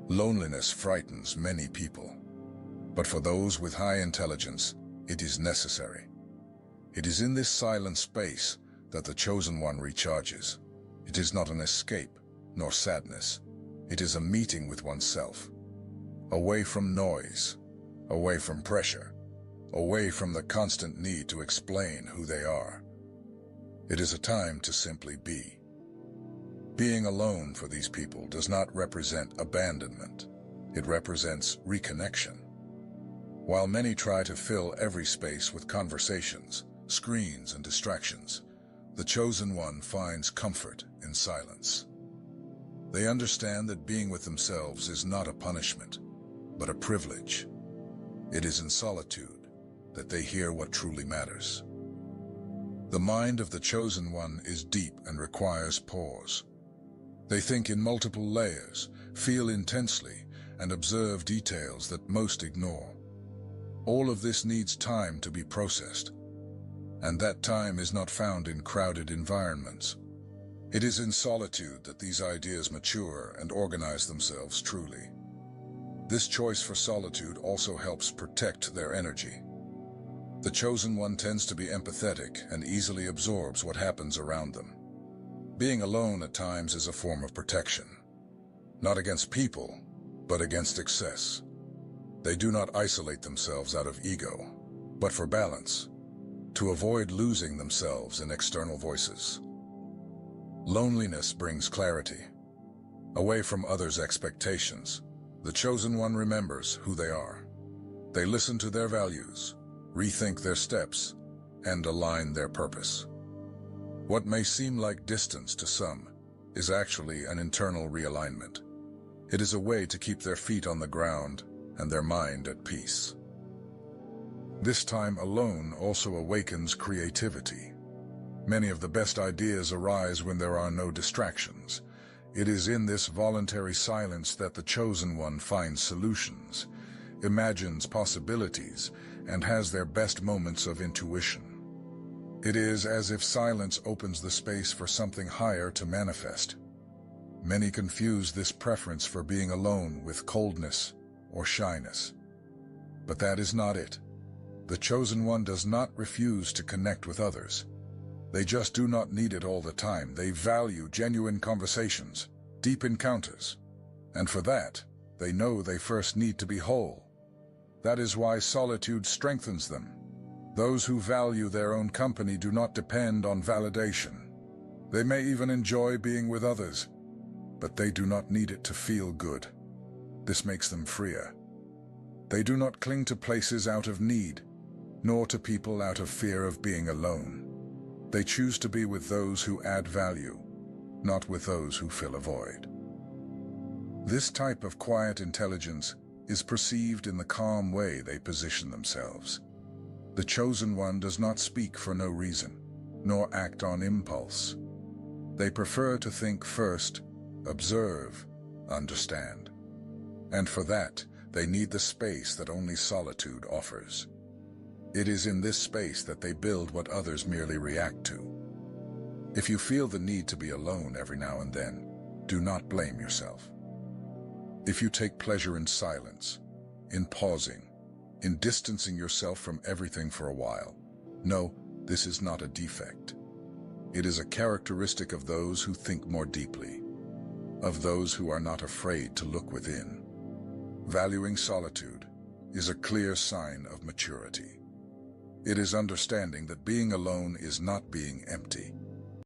Loneliness frightens many people, but for those with high intelligence, it is necessary. It is in this silent space that the Chosen One recharges. It is not an escape, nor sadness. It is a meeting with oneself. Away from noise, away from pressure, away from the constant need to explain who they are. It is a time to simply be. Being alone for these people does not represent abandonment. It represents reconnection. While many try to fill every space with conversations, screens, and distractions, the Chosen One finds comfort in silence. They understand that being with themselves is not a punishment, but a privilege. It is in solitude that they hear what truly matters. The mind of the Chosen One is deep and requires pause. They think in multiple layers, feel intensely, and observe details that most ignore. All of this needs time to be processed, and that time is not found in crowded environments. It is in solitude that these ideas mature and organize themselves truly. This choice for solitude also helps protect their energy. The Chosen One tends to be empathetic and easily absorbs what happens around them. Being alone at times is a form of protection, not against people, but against excess. They do not isolate themselves out of ego, but for balance, to avoid losing themselves in external voices. Loneliness brings clarity. Away from others' expectations, the Chosen One remembers who they are. They listen to their values, rethink their steps, and align their purpose. What may seem like distance to some is actually an internal realignment. It is a way to keep their feet on the ground and their mind at peace. This time alone also awakens creativity. Many of the best ideas arise when there are no distractions. It is in this voluntary silence that the Chosen One finds solutions, imagines possibilities, and has their best moments of intuition. It is as if silence opens the space for something higher to manifest. Many confuse this preference for being alone with coldness or shyness. But that is not it. The Chosen One does not refuse to connect with others. They just do not need it all the time. They value genuine conversations, deep encounters. And for that, they know they first need to be whole. That is why solitude strengthens them. Those who value their own company do not depend on validation. They may even enjoy being with others, but they do not need it to feel good. This makes them freer. They do not cling to places out of need, nor to people out of fear of being alone. They choose to be with those who add value, not with those who fill a void. This type of quiet intelligence is perceived in the calm way they position themselves. The Chosen One does not speak for no reason, nor act on impulse. They prefer to think first, observe, understand. And for that, they need the space that only solitude offers. It is in this space that they build what others merely react to. If you feel the need to be alone every now and then, do not blame yourself. If you take pleasure in silence, in pausing, in distancing yourself from everything for a while, no, this is not a defect. It is a characteristic of those who think more deeply, of those who are not afraid to look within. Valuing solitude is a clear sign of maturity. It is understanding that being alone is not being empty.